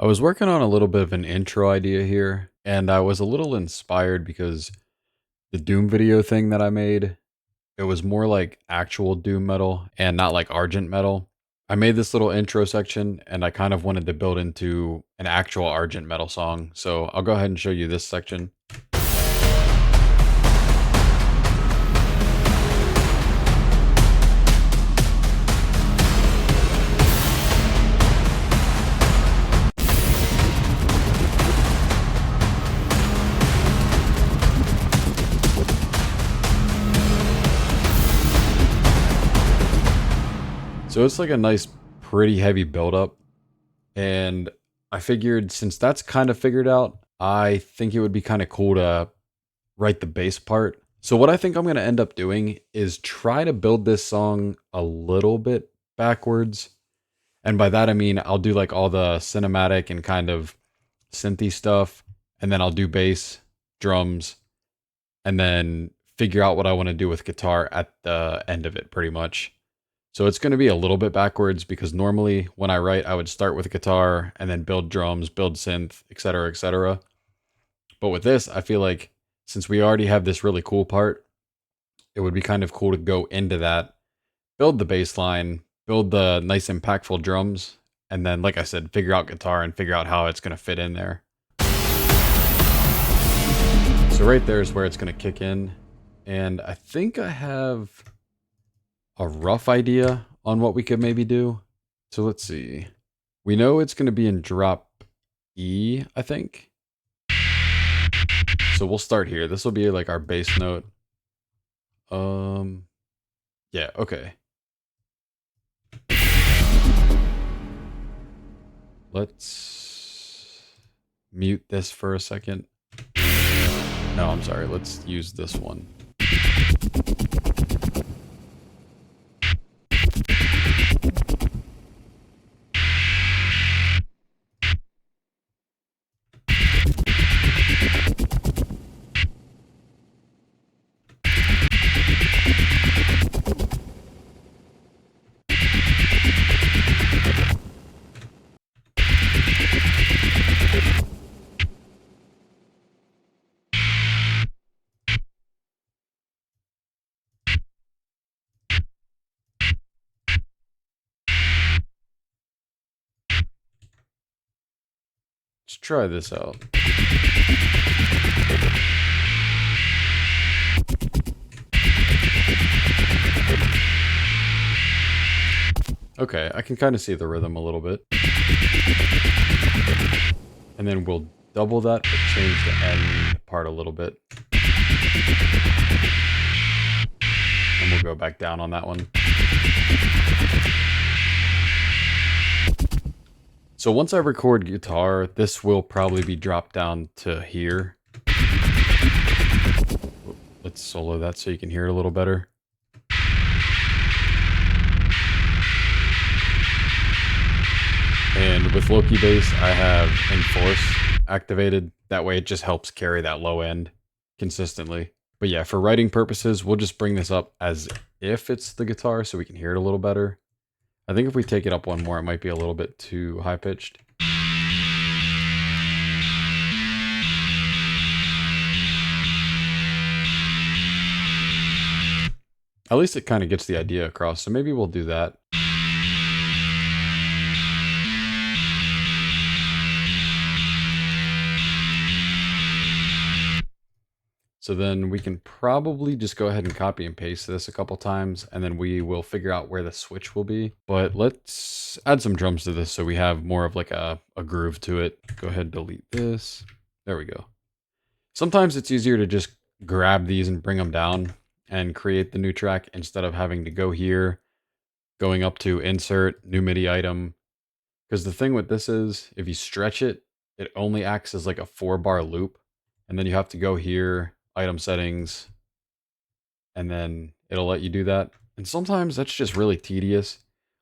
I was working on a little bit of an intro idea here, and I was a little inspired because the Doom video thing that I made, it was more like actual Doom metal and not like Argent Metal. I made this little intro section and I kind of wanted to build into an actual Argent Metal song. So I'll go ahead and show you this section. So it's like a nice, pretty heavy buildup. And I figured since that's kind of figured out, I think it would be kind of cool to write the bass part. So what I think I'm going to end up doing is try to build this song a little bit backwards. And by that I mean I'll do like all the cinematic and kind of synthy stuff, and then I'll do bass, drums, and then figure out what I want to do with guitar at the end of it pretty much. So it's going to be a little bit backwards because normally when I write I would start with guitar and then build drums, build synth, etc., etc. But with this, I feel like since we already have this really cool part, it would be kind of cool to go into that, build the bass line, build the nice impactful drums, and then, like I said, figure out guitar and figure out how it's going to fit in there. So right there is where it's going to kick in. And I think I have a rough idea on what we could maybe do. So let's see. We know it's going to be in drop E, I think. So we'll start here. This will be like our bass note. Yeah, okay. Let's mute this for a second. No, I'm sorry. Let's use this one. Let's try this out. Okay, I can kind of see the rhythm a little bit. And then we'll double that, but change the end part a little bit. And we'll go back down on that one. So once I record guitar, this will probably be dropped down to here. Let's solo that so you can hear it a little better. And with Loki bass, I have Enforce activated. That way it just helps carry that low end consistently. But yeah, for writing purposes, we'll just bring this up as if it's the guitar so we can hear it a little better. I think if we take it up one more, it might be a little bit too high pitched. At least it kind of gets the idea across, so maybe we'll do that. So then we can probably just go ahead and copy and paste this a couple times, and then we will figure out where the switch will be. But let's add some drums to this so we have more of like a groove to it. Go ahead and delete this. There we go. Sometimes it's easier to just grab these and bring them down and create the new track instead of having to go here, going up to insert, new MIDI item. Because the thing with this is, if you stretch it, it only acts as like a 4-bar loop. And then you have to go here, item settings, and then it'll let you do that. And sometimes that's just really tedious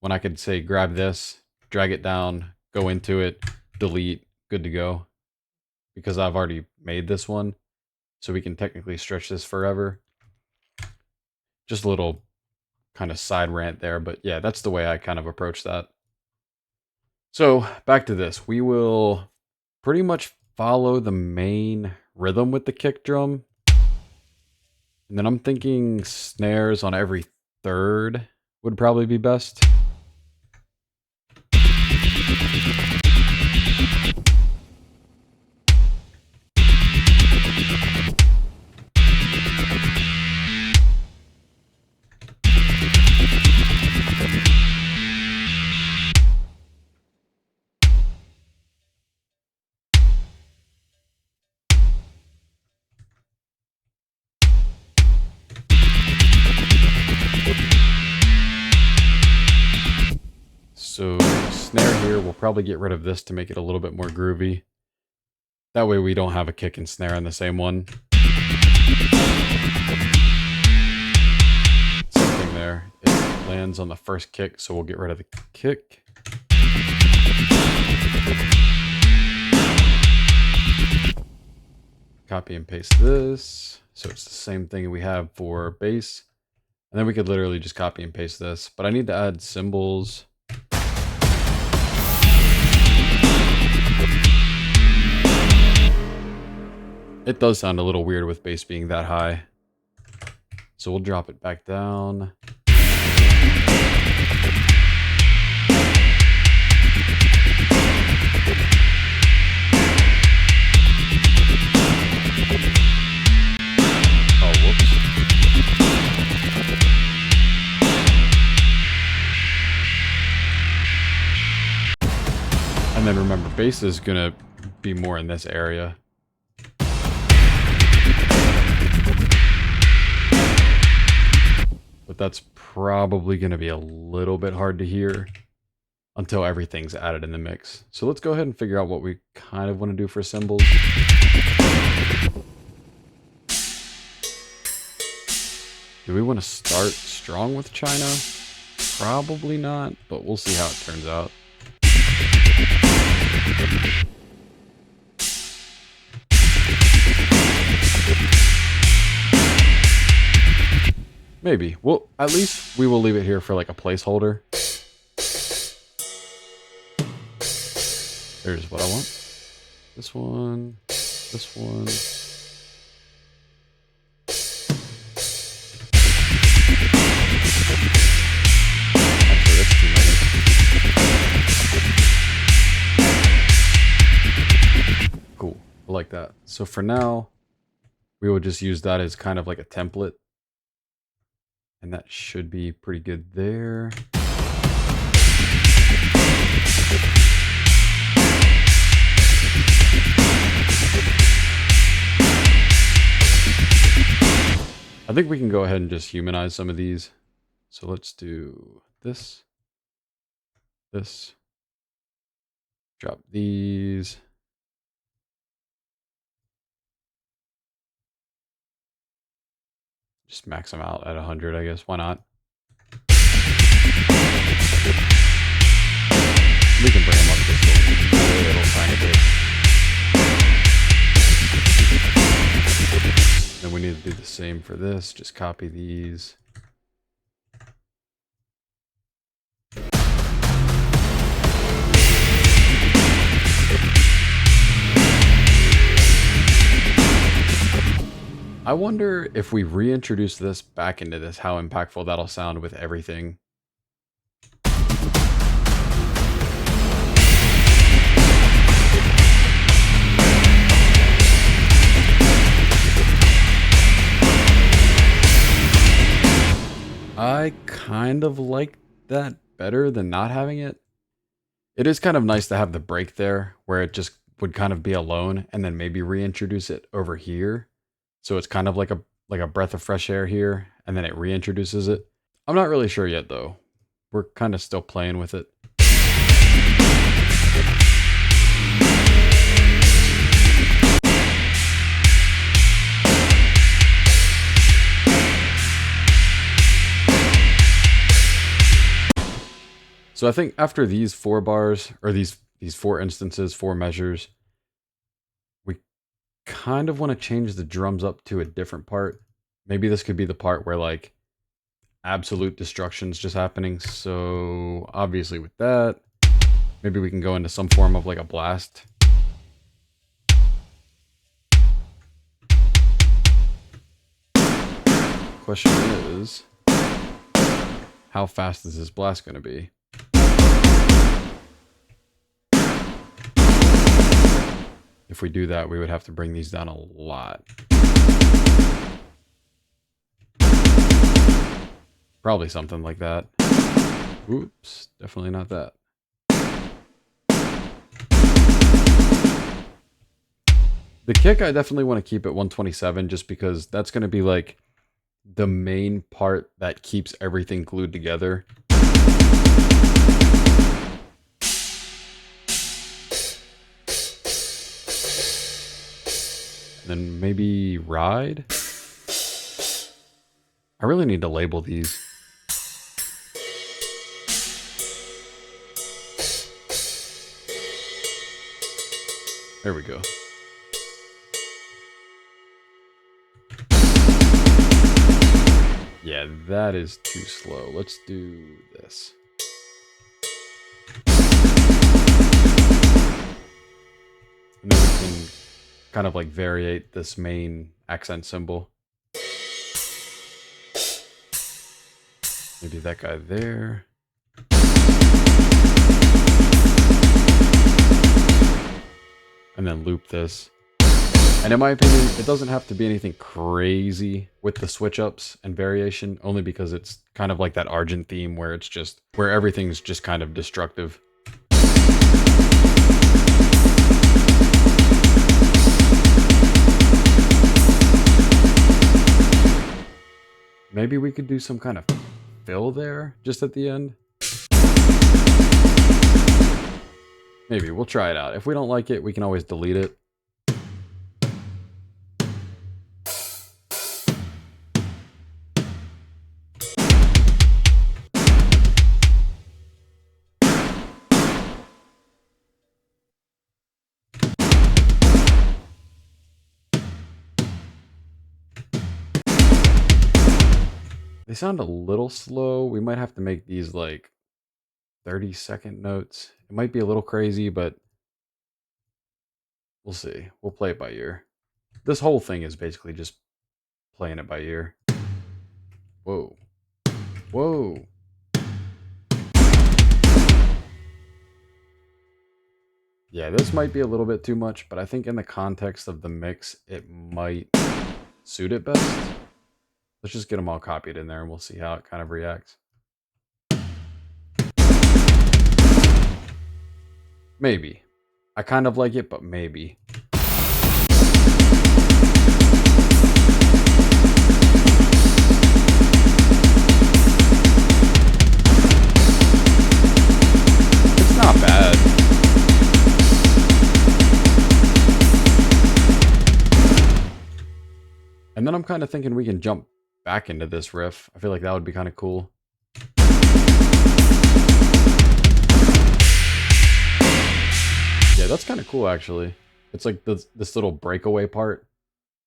when I could say grab this, drag it down, go into it, delete, good to go. Because I've already made this one, so we can technically stretch this forever. Just a little kind of side rant there, but yeah, that's the way I kind of approach that. So back to this. We will pretty much follow the main rhythm with the kick drum. And then I'm thinking snares on every third would probably be best. So snare here, we'll probably get rid of this to make it a little bit more groovy. That way we don't have a kick and snare on the same one. Same thing there. It lands on the first kick, so we'll get rid of the kick. Copy and paste this. So it's the same thing we have for bass. And then we could literally just copy and paste this. But I need to add cymbals. It does sound a little weird with bass being that high. So we'll drop it back down. Oh, whoops. And then remember, bass is gonna be more in this area. But that's probably going to be a little bit hard to hear until everything's added in the mix. So let's go ahead and figure out what we kind of want to do for cymbals. Do we want to start strong with China? Probably not, but we'll see how it turns out. Maybe. Well, at least we will leave it here for like a placeholder. There's what I want. This one. This one. Actually, that's too many. Cool. I like that. So for now, we will just use that as kind of like a template. And that should be pretty good there. I think we can go ahead and just humanize some of these. So let's do this. This. Drop these. Just max them out at 100, I guess. Why not? We can bring them up just a little tiny bit. Then we need to do the same for this. Just copy these. I wonder if we reintroduce this back into this, how impactful that'll sound with everything. I kind of like that better than not having it. It is kind of nice to have the break there where it just would kind of be alone and then maybe reintroduce it over here. So it's kind of like a breath of fresh air here, and then it reintroduces it. I'm not really sure yet, though. We're kind of still playing with it. So I think after these 4 bars, or these 4 instances, 4 measures, we kind of want to change the drums up to a different part. Maybe this could be the part where like absolute destruction's just happening. So obviously with that, Maybe we can go into some form of like a blast. Question is, how fast is this blast going to be? If we do that, we would have to bring these down a lot. Probably something like that. Oops, definitely not that. The kick, I definitely want to keep at 127 just because that's going to be like the main part that keeps everything glued together. Then maybe ride. I really need to label these. There we go. Yeah, that is too slow. Let's do this. And then we can kind of like variate this main accent symbol. Maybe that guy there. And then loop this. And in my opinion, it doesn't have to be anything crazy with the switch ups and variation, only because it's kind of like that Argent theme where it's just, where everything's just kind of destructive. Maybe we could do some kind of fill there just at the end. Maybe we'll try it out. If we don't like it, we can always delete it. They sound a little slow. We might have to make these like 30-second notes. It might be a little crazy, but we'll see. We'll play it by ear. This whole thing is basically just playing it by ear. Whoa. Whoa. Yeah, this might be a little bit too much, but I think in the context of the mix, it might suit it best. Let's just get them all copied in there and we'll see how it kind of reacts. Maybe. I kind of like it, but maybe. It's not bad. And then I'm kind of thinking we can jump back into this riff. I feel like that would be kind of cool. Yeah, that's kind of cool, actually. It's like this little breakaway part.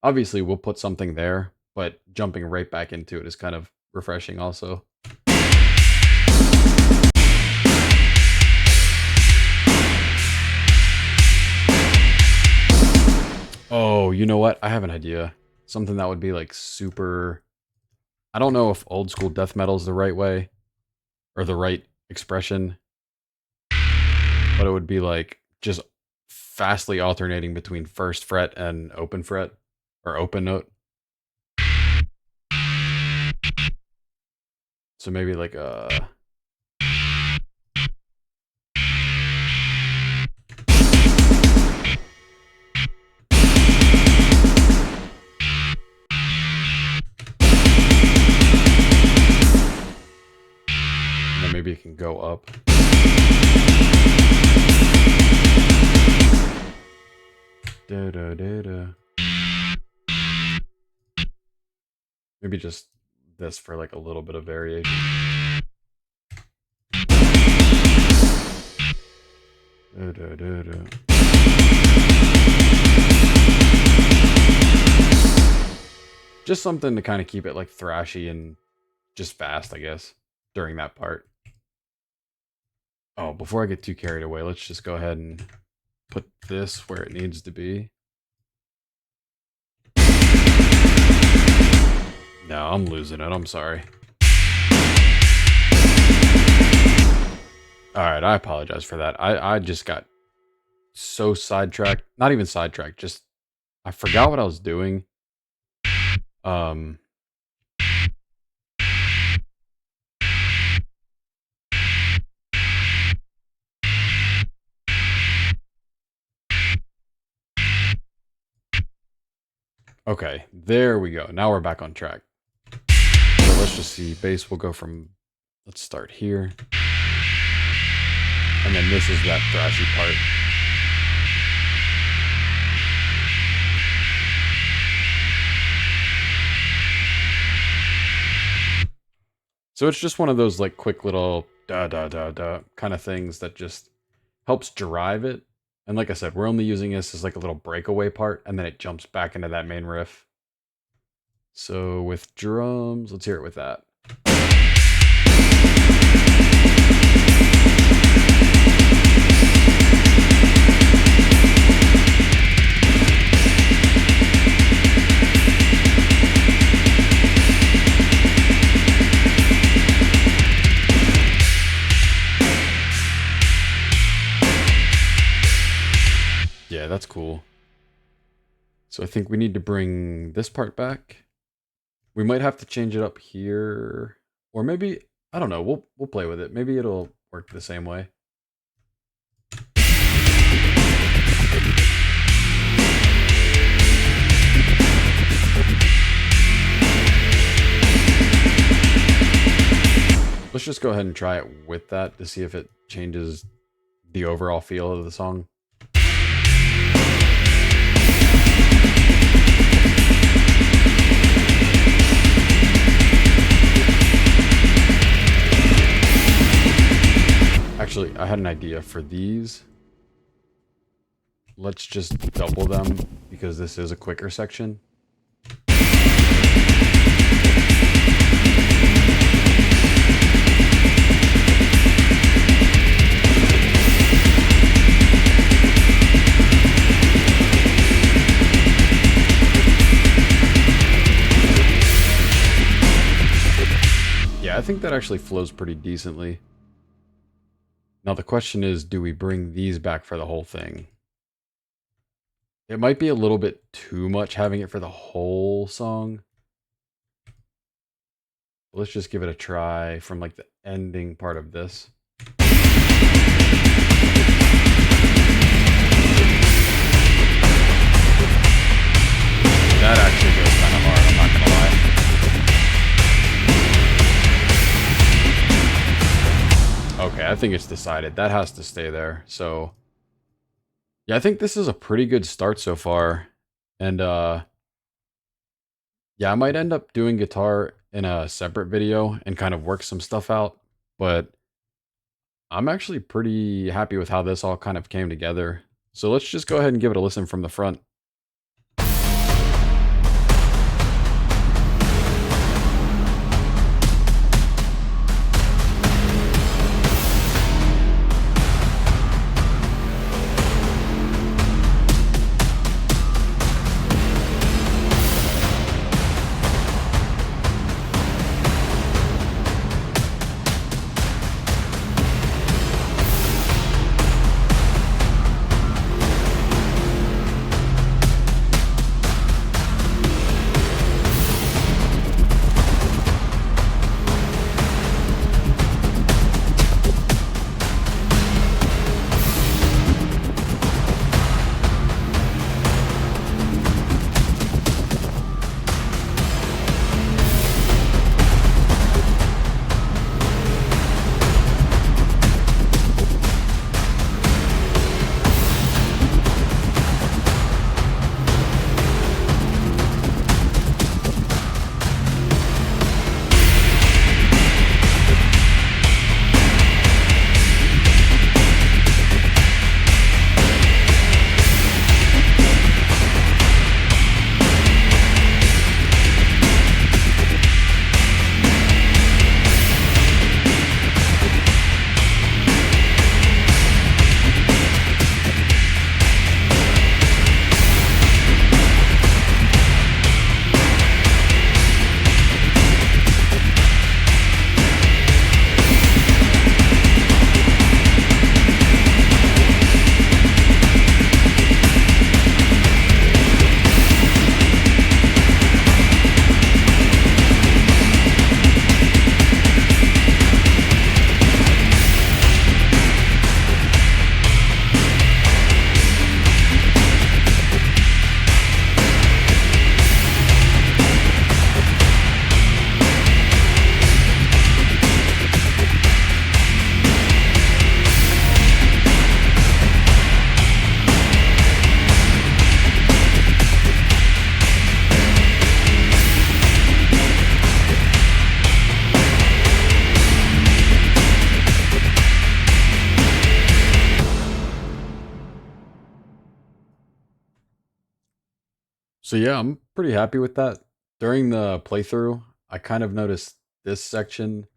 Obviously, we'll put something there, but jumping right back into it is kind of refreshing also. Oh, you know what? I have an idea. Something that would be like super... I don't know if old school death metal is the right way or the right expression, but it would be like just fastly alternating between first fret and open fret or open note. So maybe like a... Maybe it can go up. Da, da, da, da. Maybe just this for like a little bit of variation. Da, da, da, da. Just something to kind of keep it like thrashy and just fast, I guess, during that part. Oh, before I get too carried away, let's just go ahead and put this where it needs to be. No, I'm losing it. I'm sorry. All right, I apologize for that. I just got so sidetracked. Not even sidetracked, just I forgot what I was doing. Um Okay, there we go. Now we're back on track. So let's just see. Bass will go from, let's start here. And then this is that thrashy part. So it's just one of those like quick little da da da da kind of things that just helps drive it. And like I said, we're only using this as like a little breakaway part, and then it jumps back into that main riff. So with drums, let's hear it with that. Yeah, that's cool. So I think we need to bring this part back. We might have to change it up here. Or maybe, I don't know, we'll play with it. Maybe it'll work the same way. Let's just go ahead and try it with that to see if it changes the overall feel of the song. Actually, I had an idea for these. Let's just double them because this is a quicker section. Yeah, I think that actually flows pretty decently. Now the question is, do we bring these back for the whole thing? It might be a little bit too much having it for the whole song. Let's just give it a try from like the ending part of this. That actually goes kind of hard, I'm not gonna lie. Okay, I think it's decided. That has to stay there. So yeah, I think this is a pretty good start so far. And yeah, I might end up doing guitar in a separate video and kind of work some stuff out, but I'm actually pretty happy with how this all kind of came together. So let's just go ahead and give it a listen from the front. So yeah, I'm pretty happy with that. During the playthrough, I kind of noticed this section.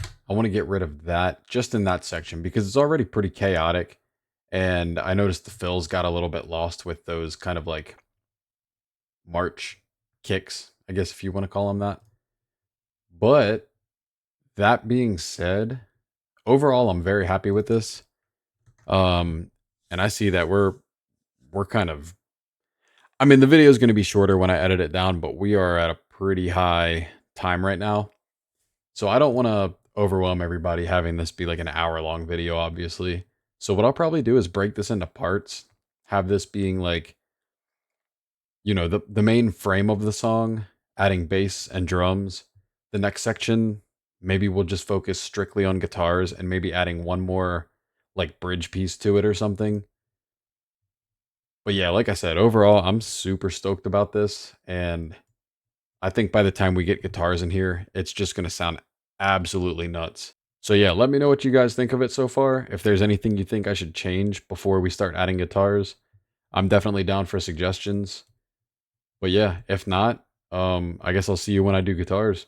I want to get rid of that just in that section because it's already pretty chaotic. And I noticed the fills got a little bit lost with those kind of like march kicks, I guess if you want to call them that. But that being said, overall I'm very happy with this. Um and I see that we're kind of, I mean, the video is going to be shorter when I edit it down, but we are at a pretty high time right now. So I don't want to overwhelm everybody having this be like an hour long video, obviously. So what I'll probably do is break this into parts, have this being like, the main frame of the song, adding bass and drums. The next section, maybe we'll just focus strictly on guitars and maybe adding one more like bridge piece to it or something. But yeah, like I said, overall, I'm super stoked about this. And I think by the time we get guitars in here, it's just going to sound absolutely nuts. So yeah, let me know what you guys think of it so far. If there's anything you think I should change before we start adding guitars, I'm definitely down for suggestions. But yeah, if not, I guess I'll see you when I do guitars.